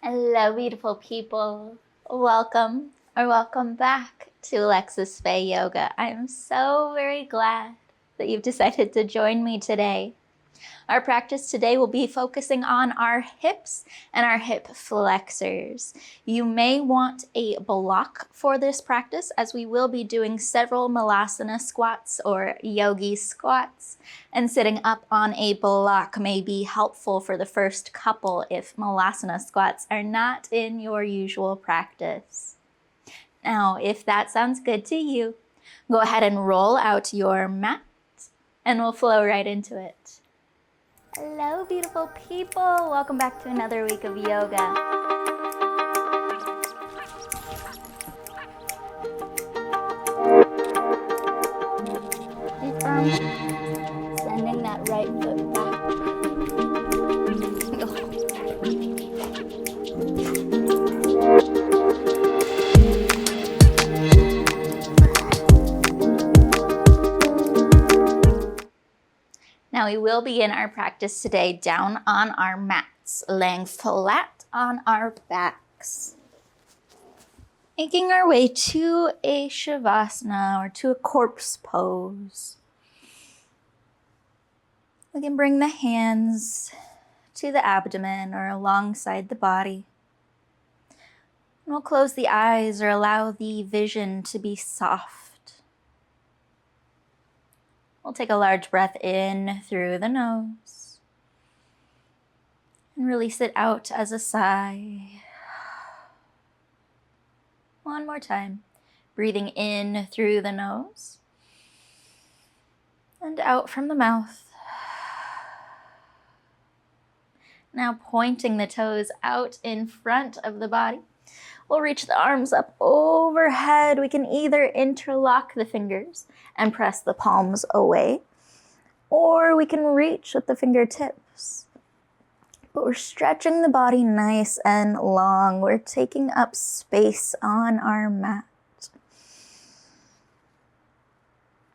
Hello, beautiful people. Welcome back to Alexis Faye Yoga. I'm so very glad that you've decided to join me today. Our practice today will be focusing on our hips and our hip flexors. You may want a block for this practice, as we will be doing several malasana squats or yogi squats, and sitting up on a block may be helpful for the first couple if malasana squats are not in your usual practice. Now, if that sounds good to you, go ahead and roll out your mat and we'll flow right into it. Hello, beautiful people. Welcome back to another week of yoga. Sending that right foot back. Now we will begin our practice today down on our mats, laying flat on our backs. Making our way to a shavasana or to a corpse pose. We can bring the hands to the abdomen or alongside the body. And we'll close the eyes or allow the vision to be soft. We'll take a large breath in through the nose and release it out as a sigh. One more time, breathing in through the nose and out from the mouth. Now pointing the toes out in front of the body. We'll reach the arms up overhead. We can either interlock the fingers and press the palms away, or we can reach with the fingertips. But we're stretching the body nice and long. We're taking up space on our mat.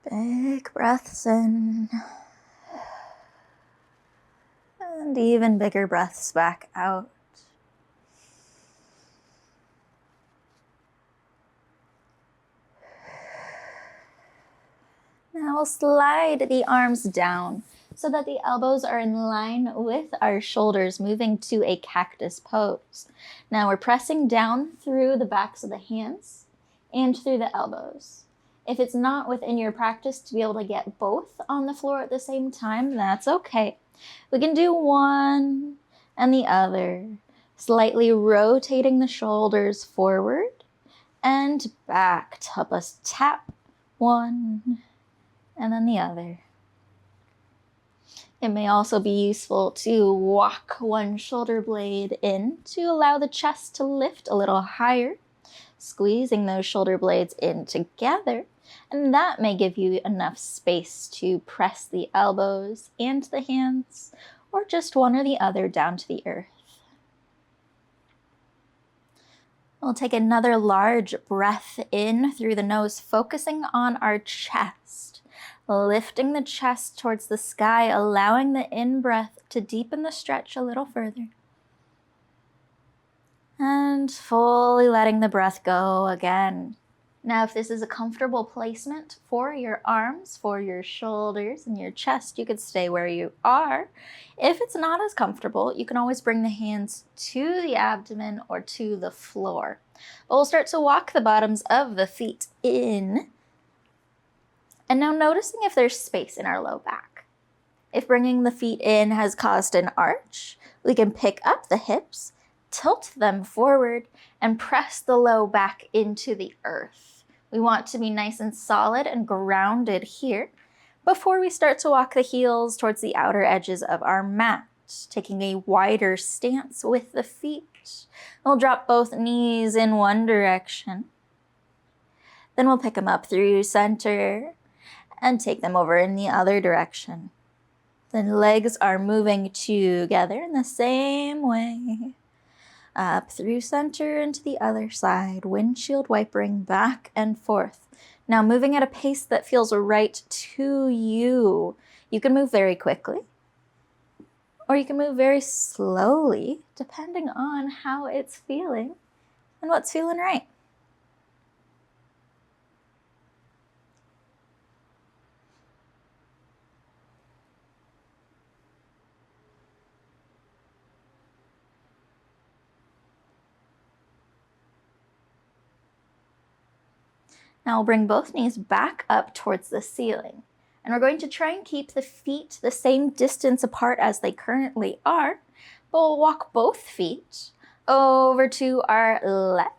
Big breaths in. And even bigger breaths back out. Now we'll slide the arms down so that the elbows are in line with our shoulders, moving to a cactus pose. Now we're pressing down through the backs of the hands and through the elbows. If it's not within your practice to be able to get both on the floor at the same time, that's okay. We can do one and the other, slightly rotating the shoulders forward and back to help us tap one and then the other. It may also be useful to walk one shoulder blade in to allow the chest to lift a little higher, squeezing those shoulder blades in together, and that may give you enough space to press the elbows and the hands, or just one or the other down to the earth. We'll take another large breath in through the nose, focusing on our chest. Lifting the chest towards the sky, allowing the in-breath to deepen the stretch a little further. And fully letting the breath go again. Now, if this is a comfortable placement for your arms, for your shoulders, and your chest, you could stay where you are. If it's not as comfortable, you can always bring the hands to the abdomen or to the floor. But we'll start to walk the bottoms of the feet in. And now noticing if there's space in our low back. If bringing the feet in has caused an arch, we can pick up the hips, tilt them forward, and press the low back into the earth. We want to be nice and solid and grounded here before we start to walk the heels towards the outer edges of our mat, taking a wider stance with the feet. We'll drop both knees in one direction. Then we'll pick them up through center and take them over in the other direction. Then legs are moving together in the same way. Up through center and to the other side, windshield wipering back and forth. Now moving at a pace that feels right to you. You can move very quickly, Or you can move very slowly, depending on how it's feeling and what's feeling right. Now we'll bring both knees back up towards the ceiling. And we're going to try and keep the feet the same distance apart as they currently are, but we'll walk both feet over to our left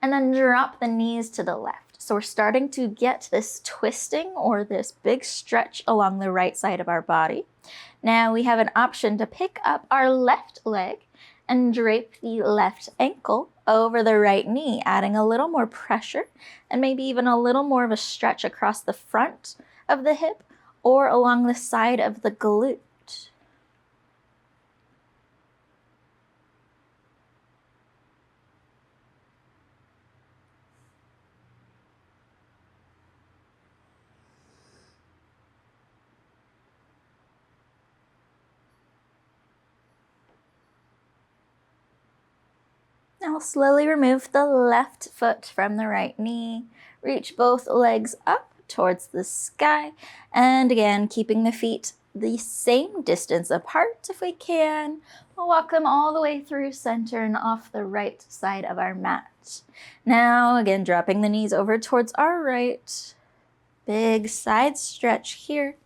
and then drop the knees to the left. So we're starting to get this twisting or this big stretch along the right side of our body. Now we have an option to pick up our left leg and drape the left ankle over the right knee, adding a little more pressure and maybe even a little more of a stretch across the front of the hip or along the side of the glute. Now we'll slowly remove the left foot from the right knee, reach both legs up towards the sky, and again, keeping the feet the same distance apart if we can. We'll walk them all the way through center and off the right side of our mat. Now, again, dropping the knees over towards our right. Big side stretch here.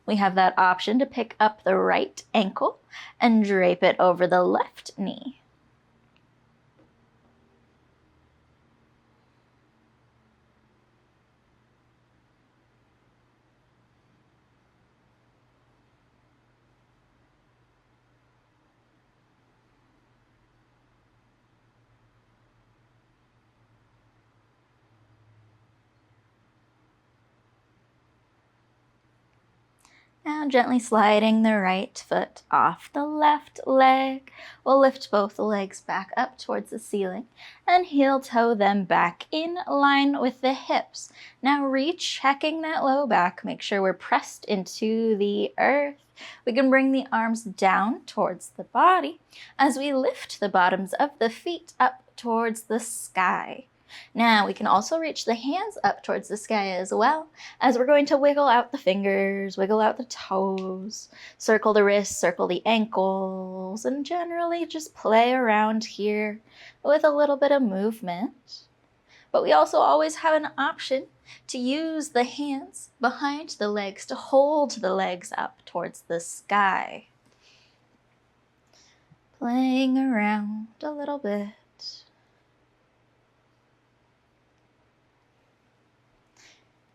We have that option to pick up the right ankle and drape it over the left knee. Now gently sliding the right foot off the left leg. We'll lift both legs back up towards the ceiling and heel toe them back in line with the hips. Now rechecking that low back, make sure we're pressed into the earth. We can bring the arms down towards the body as we lift the bottoms of the feet up towards the sky. Now we can also reach the hands up towards the sky as well, as we're going to wiggle out the fingers, wiggle out the toes, circle the wrists, circle the ankles, and generally just play around here with a little bit of movement. But we also always have an option to use the hands behind the legs to hold the legs up towards the sky. Playing around a little bit.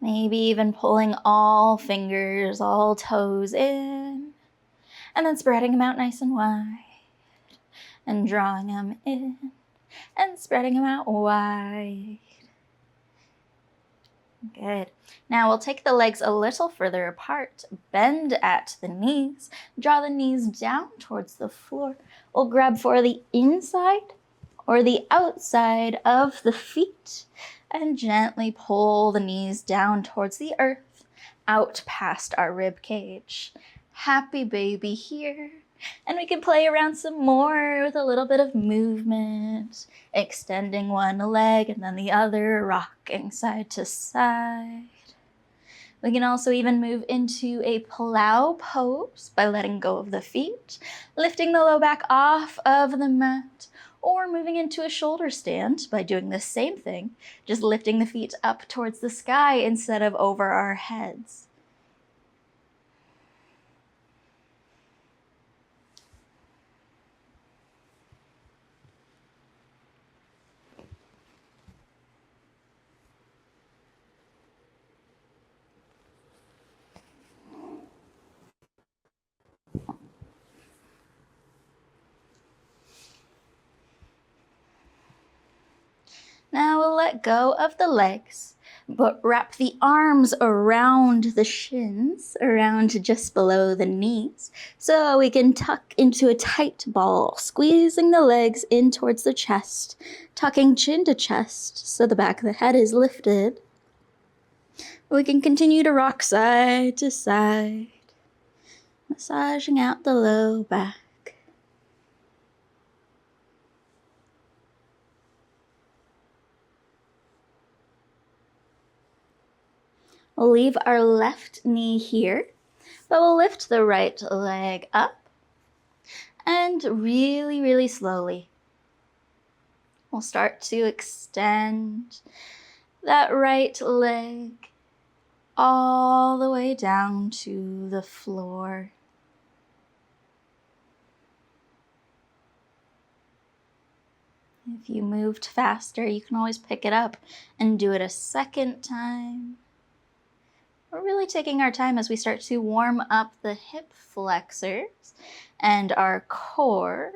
Maybe even pulling all fingers, all toes in, and then spreading them out nice and wide, and drawing them in, and spreading them out wide. Good. Now we'll take the legs a little further apart, bend at the knees, draw the knees down towards the floor. We'll grab for the inside or the outside of the feet and gently pull the knees down towards the earth, out past our rib cage. Happy baby here. And we can play around some more with a little bit of movement, extending one leg and then the other, rocking side to side. We can also even move into a plow pose by letting go of the feet, lifting the low back off of the mat, or moving into a shoulder stand by doing the same thing, just lifting the feet up towards the sky instead of over our heads. Now we'll let go of the legs, but wrap the arms around the shins, around just below the knees, so we can tuck into a tight ball, squeezing the legs in towards the chest, tucking chin to chest so the back of the head is lifted. We can continue to rock side to side. Massaging out the low back. We'll leave our left knee here, but we'll lift the right leg up and really, really slowly we'll start to extend that right leg all the way down to the floor. If you moved faster, you can always pick it up and do it a second time. We're really taking our time as we start to warm up the hip flexors and our core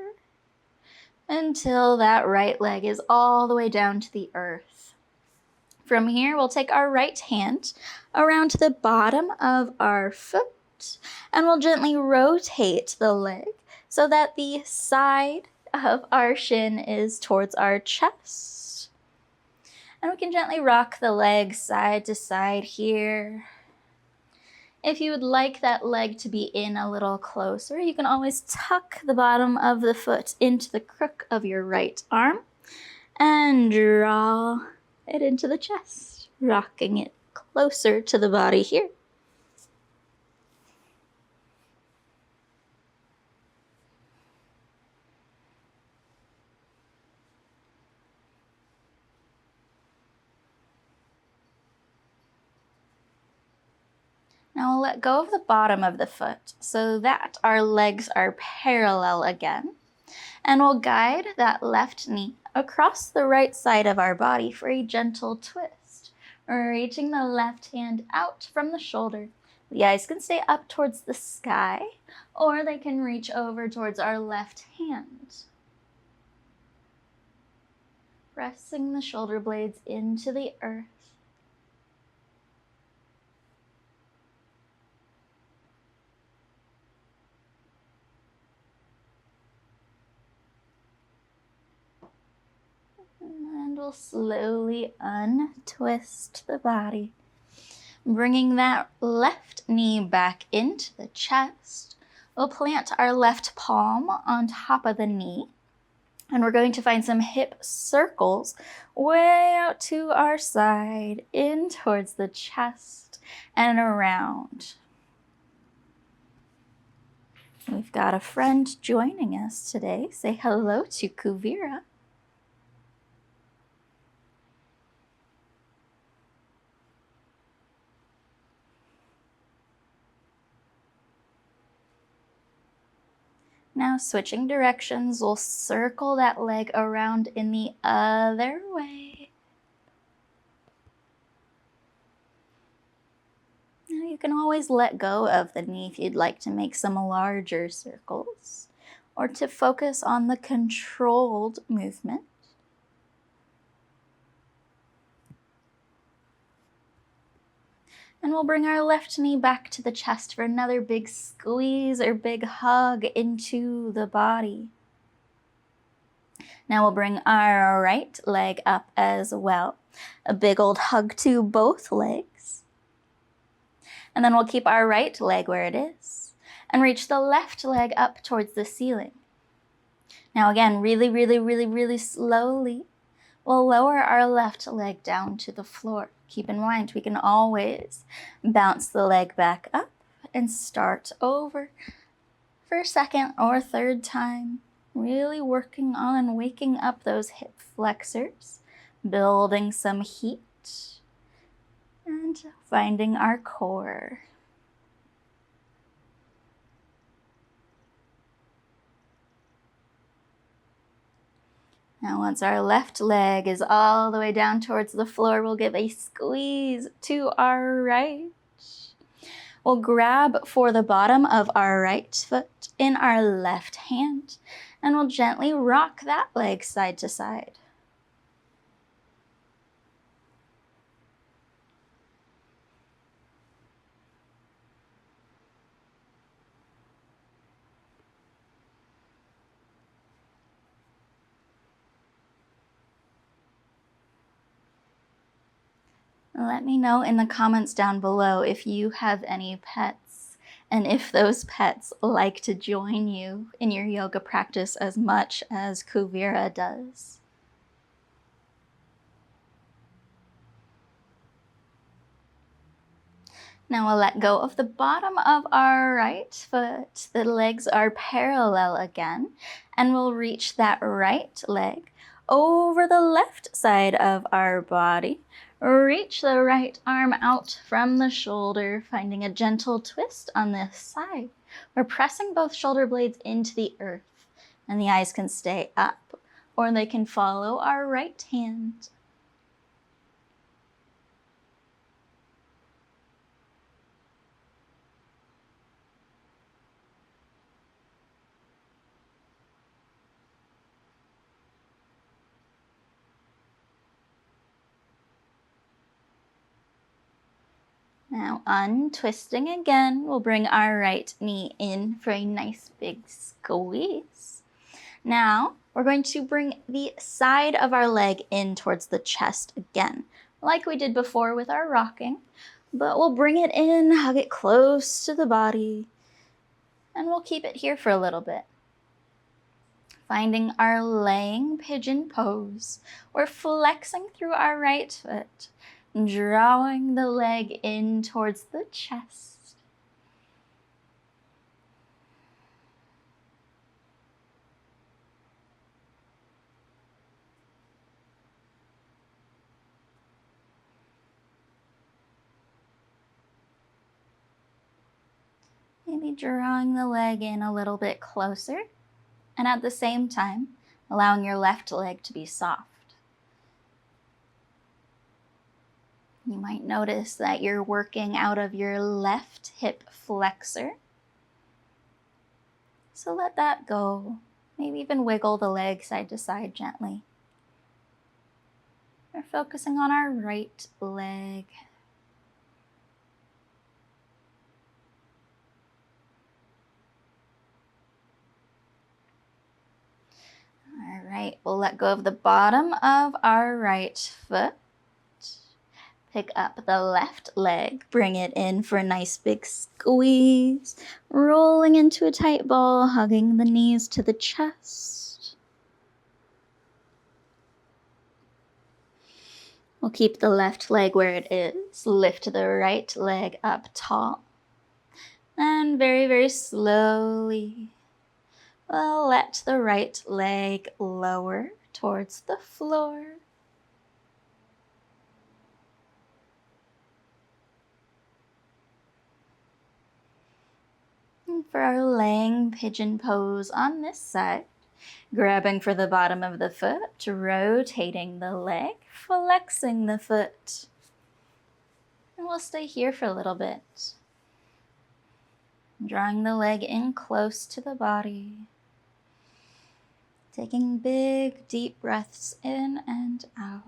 until that right leg is all the way down to the earth. From here, we'll take our right hand around to the bottom of our foot and we'll gently rotate the leg so that the side of our shin is towards our chest. And we can gently rock the leg side to side here. If you would like that leg to be in a little closer, you can always tuck the bottom of the foot into the crook of your right arm and draw it into the chest, rocking it closer to the body here. Now we'll let go of the bottom of the foot so that our legs are parallel again. And we'll guide that left knee across the right side of our body for a gentle twist, reaching the left hand out from the shoulder. The eyes can stay up towards the sky, or they can reach over towards our left hand. Pressing the shoulder blades into the earth. And we'll slowly untwist the body, bringing that left knee back into the chest. We'll plant our left palm on top of the knee, and we're going to find some hip circles way out to our side, in towards the chest and around. We've got a friend joining us today. Say hello to Kuvira. Now switching directions, we'll circle that leg around in the other way. Now you can always let go of the knee if you'd like to make some larger circles or to focus on the controlled movement. And we'll bring our left knee back to the chest for another big squeeze or big hug into the body. Now we'll bring our right leg up as well. A big old hug to both legs. And then we'll keep our right leg where it is and reach the left leg up towards the ceiling. Now again, really, really, really, really slowly, we'll lower our left leg down to the floor. Keep in mind, we can always bounce the leg back up and start over for a second or third time, really working on waking up those hip flexors, building some heat, and finding our core. Now once our left leg is all the way down towards the floor, we'll give a squeeze to our right. We'll grab for the bottom of our right foot in our left hand, and we'll gently rock that leg side to side. Let me know in the comments down below if you have any pets And if those pets like to join you in your yoga practice as much as Kuvira does. Now we'll let go of the bottom of our right foot. The legs are parallel again, and we'll reach that right leg over the left side of our body. Reach the right arm out from the shoulder, finding a gentle twist on this side. We're pressing both shoulder blades into the earth, and the eyes can stay up, or they can follow our right hand. Now untwisting again, we'll bring our right knee in for a nice big squeeze. Now we're going to bring the side of our leg in towards the chest again, like we did before with our rocking, but we'll bring it in, hug it close to the body, and we'll keep it here for a little bit. Finding our laying pigeon pose, we're flexing through our right foot, drawing the leg in towards the chest. Maybe drawing the leg in a little bit closer, and at the same time, allowing your left leg to be soft. You might notice that you're working out of your left hip flexor. So let that go. Maybe even wiggle the leg side to side gently. We're focusing on our right leg. All right, we'll let go of the bottom of our right foot. Pick up the left leg, bring it in for a nice big squeeze, rolling into a tight ball, hugging the knees to the chest. We'll keep the left leg where it is, lift the right leg up tall, and very, very slowly, we'll let the right leg lower towards the floor. For our laying pigeon pose on this side, grabbing for the bottom of the foot, rotating the leg, flexing the foot. And we'll stay here for a little bit. Drawing the leg in close to the body. Taking big, deep breaths in and out.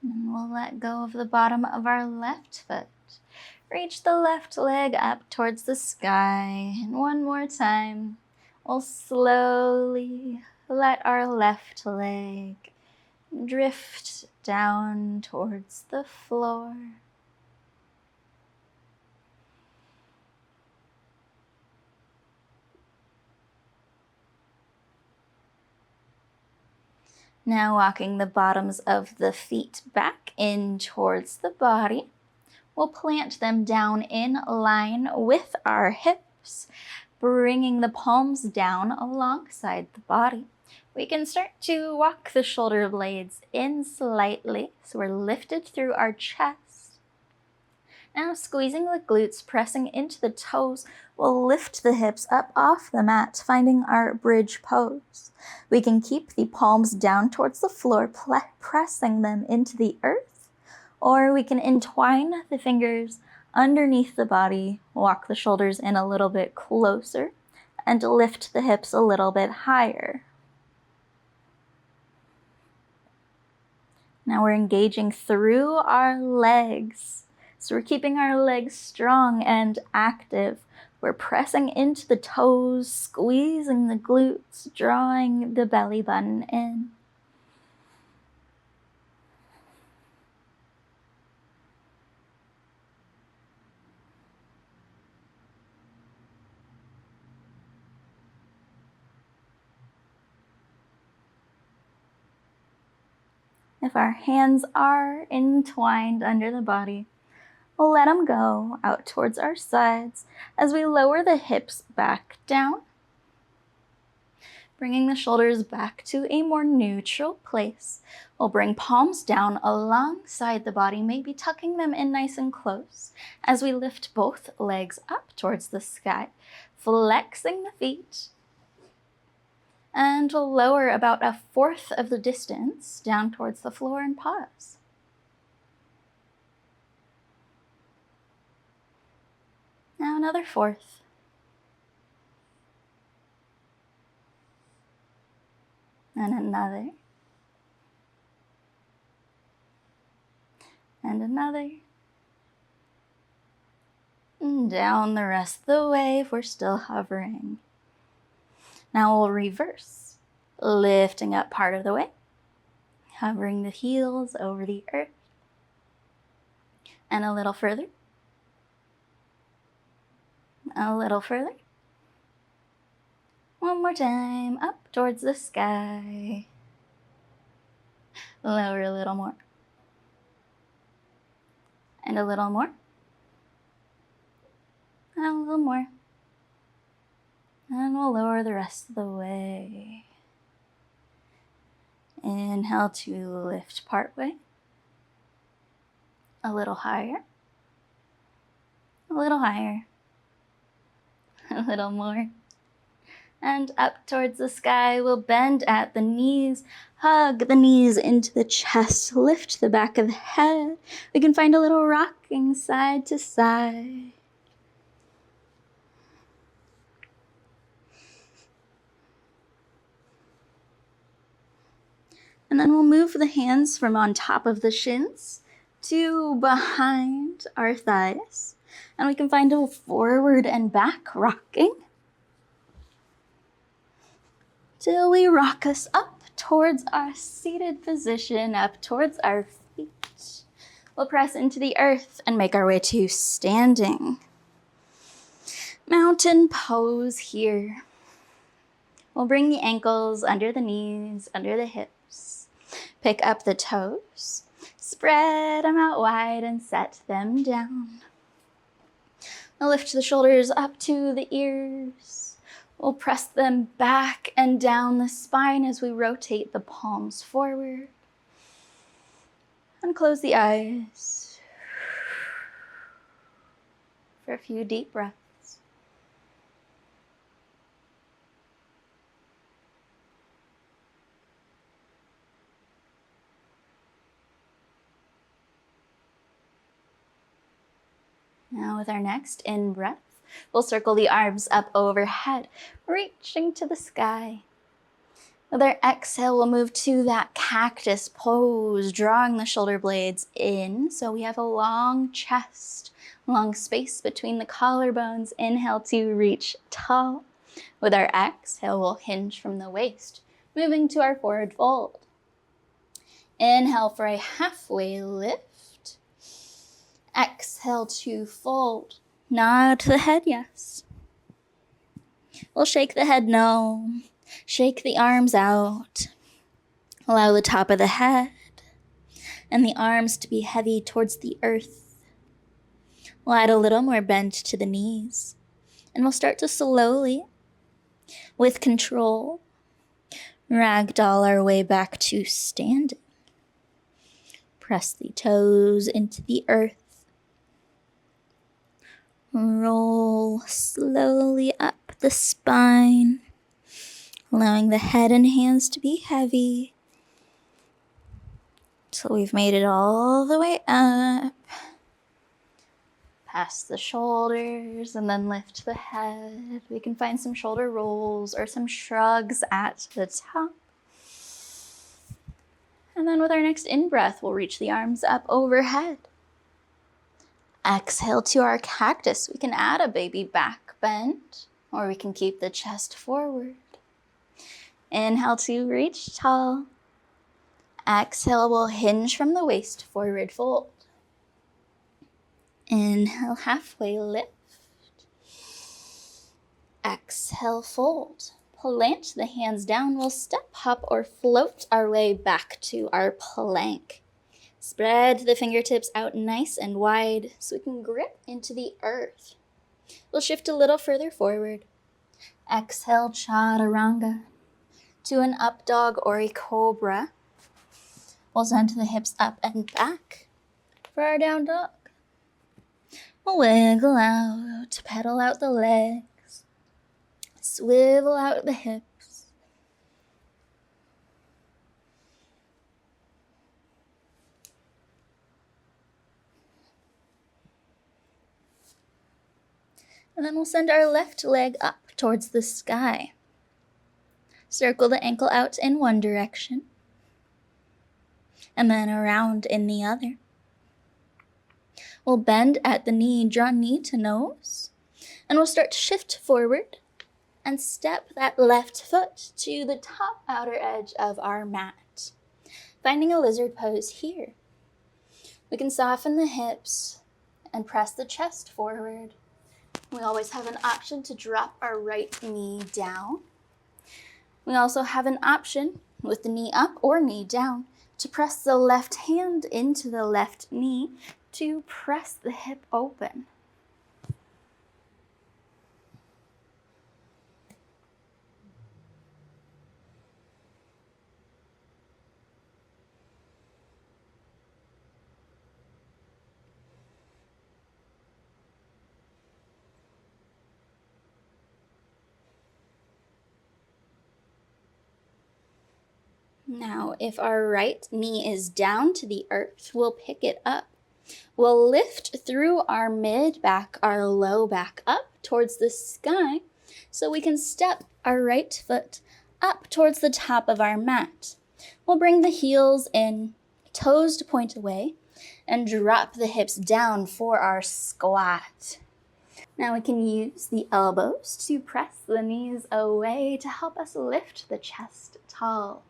And we'll let go of the bottom of our left foot. Reach the left leg up towards the sky. And one more time, we'll slowly let our left leg drift down towards the floor. Now walking the bottoms of the feet back in towards the body. We'll plant them down in line with our hips, bringing the palms down alongside the body. We can start to walk the shoulder blades in slightly, so we're lifted through our chest. Now squeezing the glutes, pressing into the toes, we'll lift the hips up off the mat, finding our bridge pose. We can keep the palms down towards the floor, pressing them into the earth, or we can entwine the fingers underneath the body, walk the shoulders in a little bit closer, and lift the hips a little bit higher. Now we're engaging through our legs. So we're keeping our legs strong and active. We're pressing into the toes, squeezing the glutes, drawing the belly button in. If our hands are entwined under the body, we'll let them go out towards our sides as we lower the hips back down, bringing the shoulders back to a more neutral place. We'll bring palms down alongside the body, maybe tucking them in nice and close as we lift both legs up towards the sky, flexing the feet, and we'll lower about 1/4 of the distance down towards the floor and pause. Now another 1/4. And another. And another. And down the rest of the way if we're still hovering. Now we'll reverse, lifting up part of the way, hovering the heels over the earth, and a little further, a little further. One more time, up towards the sky. Lower a little more. And a little more. And a little more. And we'll lower the rest of the way. Inhale to lift part way. A little higher. A little higher. A little more. And up towards the sky, we'll bend at the knees, hug the knees into the chest, lift the back of the head. We can find a little rocking side to side. And then we'll move the hands from on top of the shins to behind our thighs. And we can find a forward and back rocking till we rock us up towards our seated position, up towards our feet. We'll press into the earth and make our way to standing. Mountain pose here. We'll bring the ankles under the knees, under the hips. Pick up the toes, spread them out wide and set them down. We'll lift the shoulders up to the ears. We'll press them back and down the spine as we rotate the palms forward. And close the eyes for a few deep breaths. Now with our next in-breath, we'll circle the arms up overhead, reaching to the sky. With our exhale, we'll move to that cactus pose, drawing the shoulder blades in so we have a long chest, long space between the collarbones. Inhale to reach tall. With our exhale, we'll hinge from the waist, moving to our forward fold. Inhale for a halfway lift. Exhale to fold. Nod to the head, yes. We'll shake the head, no. Shake the arms out. Allow the top of the head and the arms to be heavy towards the earth. We'll add a little more bend to the knees. And we'll start to slowly, with control, ragdoll our way back to standing. Press the toes into the earth. Roll slowly up the spine, allowing the head and hands to be heavy. So we've made it all the way up, past the shoulders, and then lift the head. We can find some shoulder rolls or some shrugs at the top. And then with our next in-breath, we'll reach the arms up overhead. Exhale to our cactus. We can add a baby back bend, or we can keep the chest forward. Inhale to reach tall. Exhale, we'll hinge from the waist, forward fold. Inhale, halfway lift. Exhale, fold. Plant the hands down. We'll step, hop, or float our way back to our plank. Spread the fingertips out nice and wide so we can grip into the earth. We'll shift a little further forward. Exhale, chaturanga to an up dog or a cobra. We'll send the hips up and back for our down dog. We'll wiggle out, pedal out the legs, swivel out the hips. And then we'll send our left leg up towards the sky. Circle the ankle out in one direction, and then around in the other. We'll bend at the knee, draw knee to nose, and we'll start to shift forward and step that left foot to the top outer edge of our mat. Finding a lizard pose here. We can soften the hips and press the chest forward. We always have an option to drop our right knee down. We also have an option with the knee up or knee down to press the left hand into the left knee to press the hip open. Now, if our right knee is down to the earth, we'll pick it up. We'll lift through our mid back, our low back up towards the sky so we can step our right foot up towards the top of our mat. We'll bring the heels in, toes to point away, and drop the hips down for our squat. Now we can use the elbows to press the knees away to help us lift the chest tall.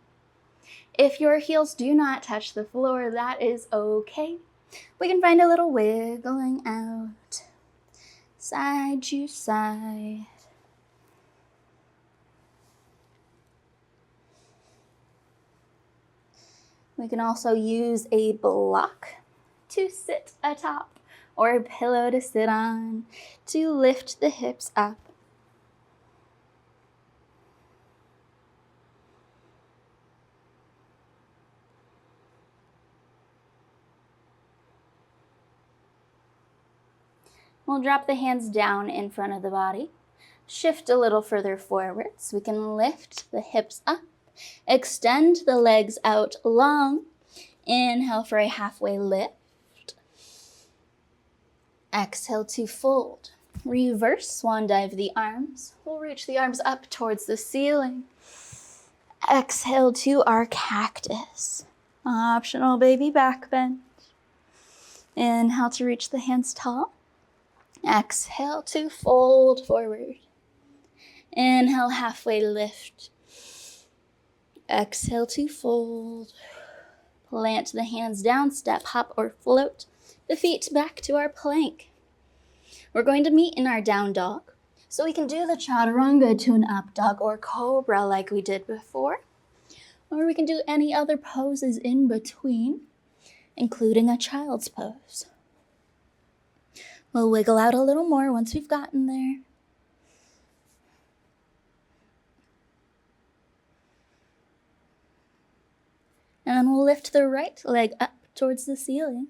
If your heels do not touch the floor, that is okay. We can find a little wiggling out, side to side. We can also use a block to sit atop or a pillow to sit on to lift the hips up. We'll drop the hands down in front of the body, shift a little further forward so we can lift the hips up, extend the legs out long. Inhale for a halfway lift. Exhale to fold. Reverse swan dive the arms. We'll reach the arms up towards the ceiling. Exhale to our cactus. Optional baby back bend. Inhale to reach the hands tall. Exhale to fold forward. Inhale, halfway lift. Exhale to fold. Plant the hands down, step, hop, or float the feet back to our plank. We're going to meet in our down dog. So we can do the chaturanga to an up dog or cobra like we did before. Or we can do any other poses in between, including a child's pose. We'll wiggle out a little more once we've gotten there. And then we'll lift the right leg up towards the ceiling.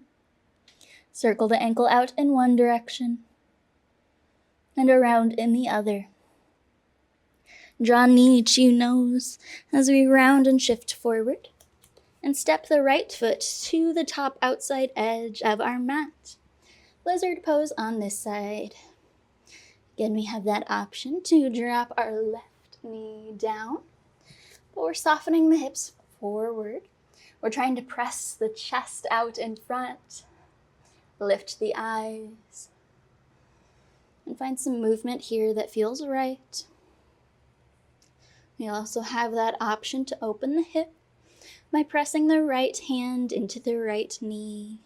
Circle the ankle out in one direction. and around in the other. Draw knee to nose as we round and shift forward, and step the right foot to the top outside edge of our mat. Lizard pose on this side. Again, we have that option to drop our left knee down, but we're softening the hips forward. We're trying to press the chest out in front. Lift the eyes. And find some movement here that feels right. We also have that option to open the hip by pressing the right hand into the right knee.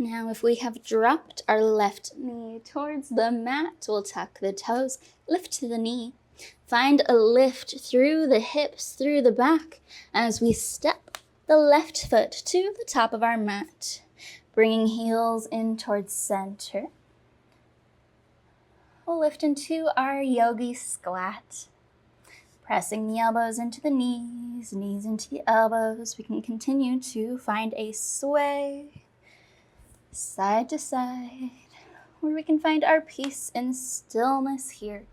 Now, if we have dropped our left knee towards the mat, we'll tuck the toes, lift the knee. Find a lift through the hips, through the back, as we step the left foot to the top of our mat, bringing heels in towards center. We'll lift into our yogi squat, pressing the elbows into the knees, knees into the elbows. We can continue to find a sway, side to side, where we can find our peace and stillness here.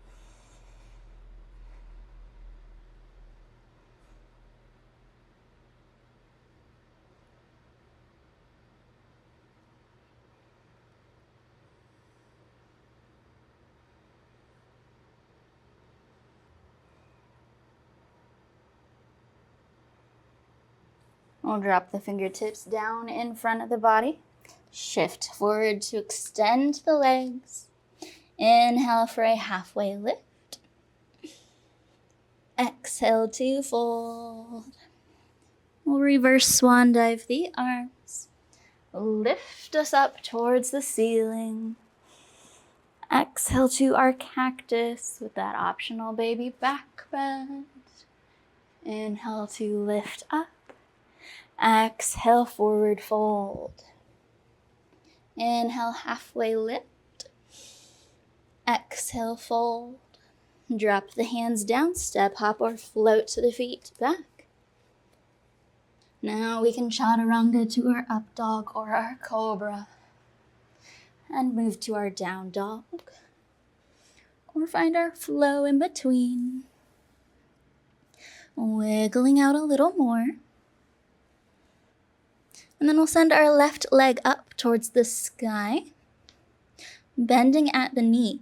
We'll drop the fingertips down in front of the body. Shift forward to extend the legs. Inhale for a halfway lift. Exhale to fold. We'll reverse swan dive the arms. Lift us up towards the ceiling. Exhale to our cactus with that optional baby back bend. Inhale to lift up. Exhale, forward fold. Inhale, halfway lift. Exhale, fold. Drop the hands down, step, hop, or float to the feet back. Now we can chaturanga to our up dog or our cobra. And move to our down dog. Or find our flow in between. Wiggling out a little more. And then we'll send our left leg up towards the sky, bending at the knee.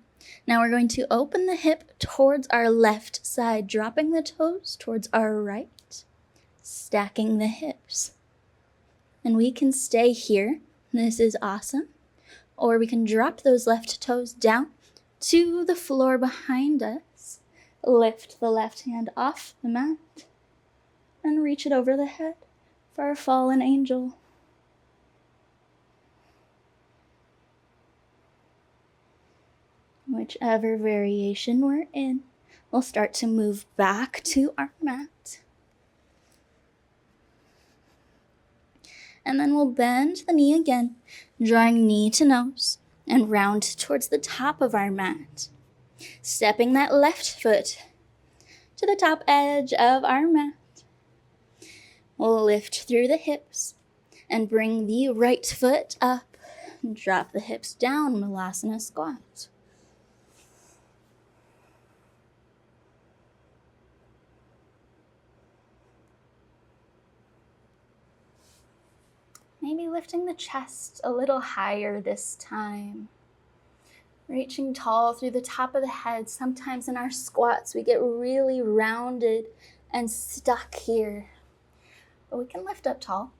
Now we're going to open the hip towards our left side, dropping the toes towards our right, stacking the hips. And we can stay here. This is awesome. Or we can drop those left toes down to the floor behind us. Lift the left hand off the mat and reach it over the head for our fallen angel. Whichever variation we're in, we'll start to move back to our mat. And then we'll bend the knee again, drawing knee to nose and round towards the top of our mat. Stepping that left foot to the top edge of our mat. We'll lift through the hips and bring the right foot up. Drop the hips down, Malasana squat. Maybe lifting the chest a little higher this time. Reaching tall through the top of the head. Sometimes in our squats we get really rounded and stuck here. But we can lift up tall.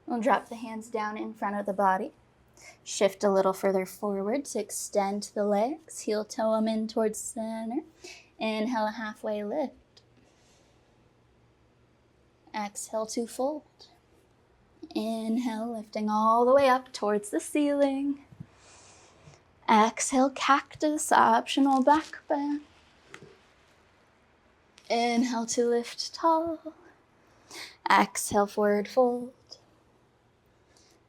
We'll drop the hands down in front of the body. Shift a little further forward to extend the legs. Heel toe them in towards center. Inhale, halfway lift. Exhale to fold. Inhale, lifting all the way up towards the ceiling. Exhale, cactus, optional back bend. Inhale to lift tall. Exhale, forward fold.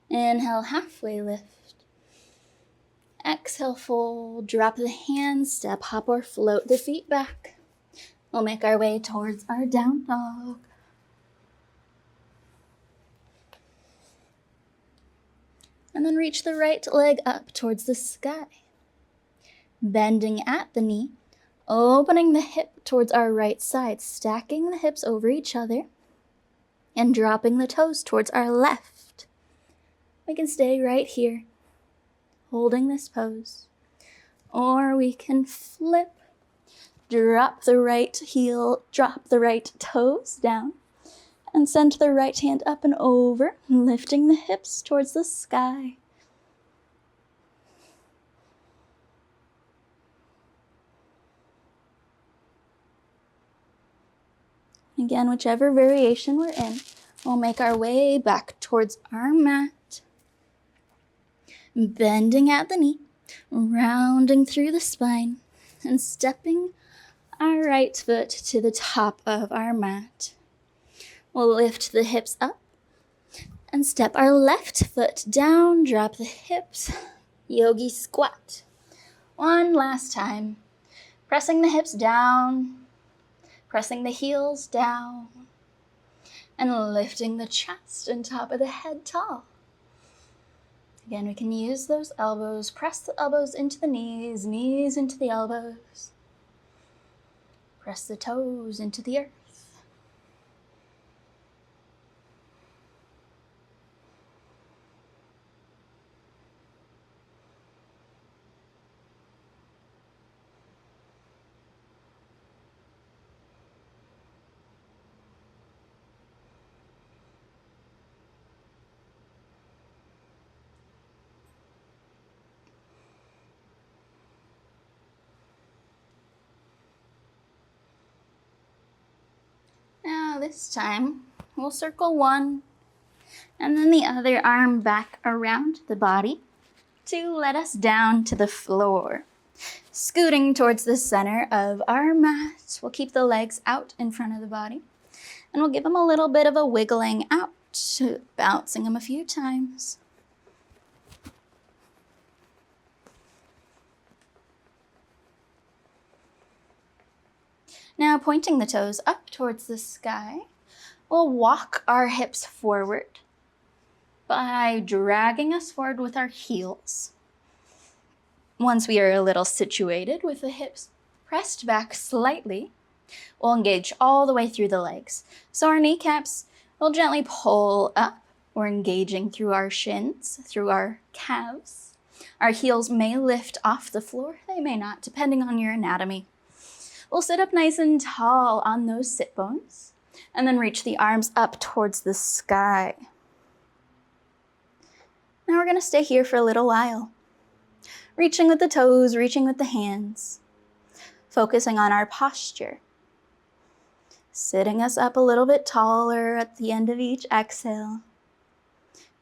Inhale, halfway lift. Exhale, fold. Drop the hands, step, hop, or float the feet back. We'll make our way towards our down dog. And then reach the right leg up towards the sky. Bending at the knee, opening the hip towards our right side, stacking the hips over each other, and dropping the toes towards our left. We can stay right here, holding this pose. Or we can flip, drop the right heel, drop the right toes down, and send the right hand up and over, lifting the hips towards the sky. Again, whichever variation we're in, we'll make our way back towards our mat. Bending at the knee, rounding through the spine, and stepping our right foot to the top of our mat. We'll lift the hips up and step our left foot down, drop the hips, yogi squat. One last time, pressing the hips down, pressing the heels down, and lifting the chest and top of the head tall. Again, we can use those elbows, press the elbows into the knees, knees into the elbows. Press the toes into the earth. Now this time, we'll circle one and then the other arm back around the body to let us down to the floor. Scooting towards the center of our mat, we'll keep the legs out in front of the body and we'll give them a little bit of a wiggling out, bouncing them a few times. Now pointing the toes up towards the sky, we'll walk our hips forward by dragging us forward with our heels. Once we are a little situated with the hips pressed back slightly, we'll engage all the way through the legs. So our kneecaps will gently pull up. We're engaging through our shins, through our calves. Our heels may lift off the floor, they may not, depending on your anatomy. We'll sit up nice and tall on those sit bones, and then reach the arms up towards the sky. Now we're gonna stay here for a little while, reaching with the toes, reaching with the hands, focusing on our posture, sitting us up a little bit taller at the end of each exhale,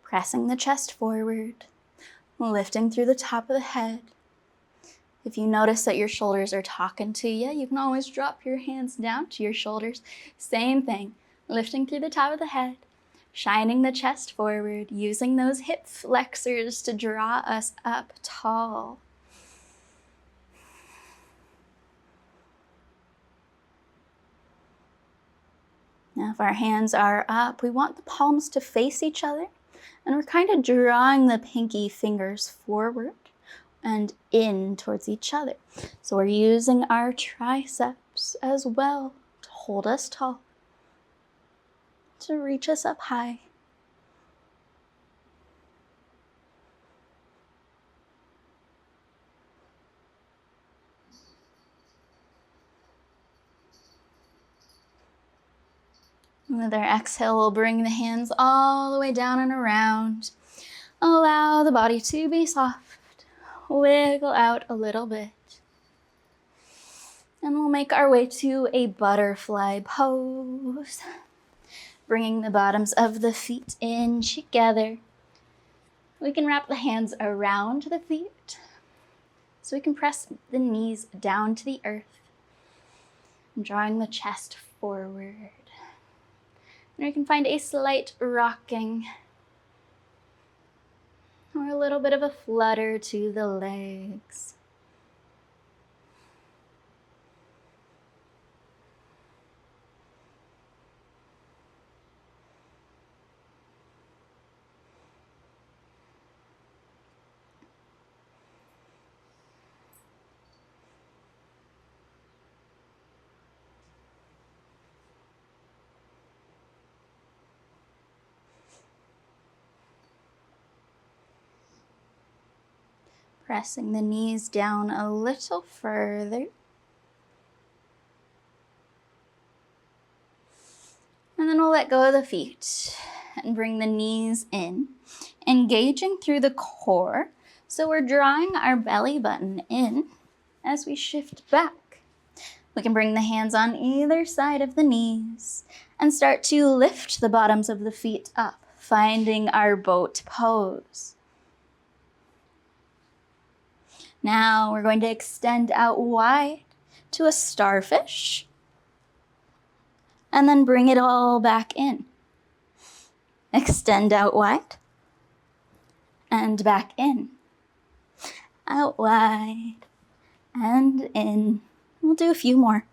pressing the chest forward, lifting through the top of the head. If you notice that your shoulders are talking to you, you can always drop your hands down to your shoulders. Same thing, lifting through the top of the head, shining the chest forward, using those hip flexors to draw us up tall. Now if our hands are up, we want the palms to face each other, and we're kind of drawing the pinky fingers forward and in towards each other. So we're using our triceps as well to hold us tall, to reach us up high. With our exhale, we'll bring the hands all the way down and around. Allow the body to be soft. Wiggle out a little bit. And we'll make our way to a butterfly pose. Bringing the bottoms of the feet in together. We can wrap the hands around the feet so we can press the knees down to the earth, drawing the chest forward. And we can find a slight rocking or a little bit of a flutter to the legs. Pressing the knees down a little further. And then we'll let go of the feet and bring the knees in, engaging through the core. So we're drawing our belly button in as we shift back. We can bring the hands on either side of the knees and start to lift the bottoms of the feet up, finding our boat pose. Now we're going to extend out wide to a starfish and then bring it all back in. Extend out wide and back in. Out wide and in. We'll do a few more.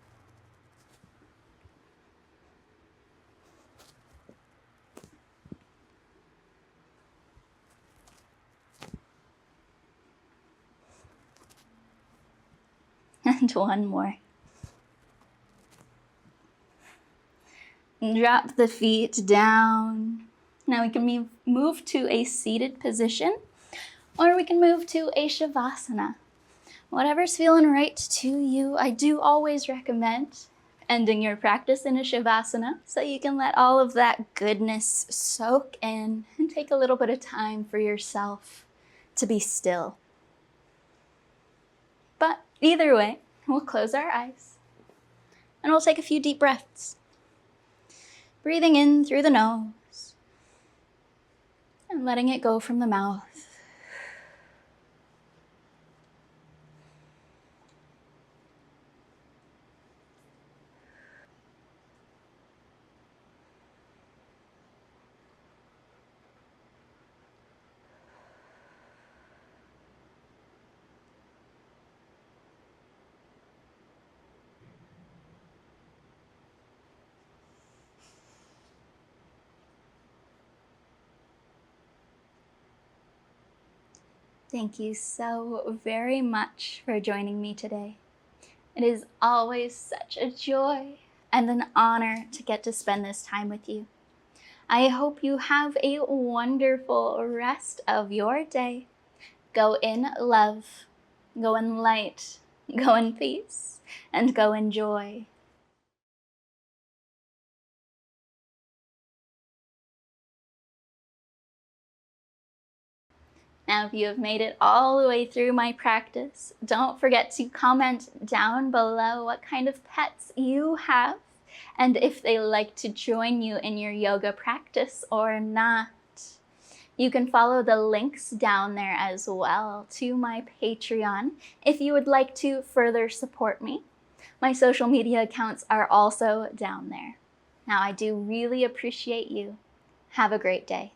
And one more. And drop the feet down. Now we can move to a seated position, or we can move to a shavasana. Whatever's feeling right to you. I do always recommend ending your practice in a shavasana so you can let all of that goodness soak in and take a little bit of time for yourself to be still. But either way, we'll close our eyes and we'll take a few deep breaths. Breathing in through the nose and letting it go from the mouth. Thank you so very much for joining me today. It is always such a joy and an honor to get to spend this time with you. I hope you have a wonderful rest of your day. Go in love, go in light, go in peace, and go in joy. Now, if you have made it all the way through my practice, don't forget to comment down below what kind of pets you have and if they like to join you in your yoga practice or not. You can follow the links down there as well to my Patreon if you would like to further support me. My social media accounts are also down there. Now, I do really appreciate you. Have a great day.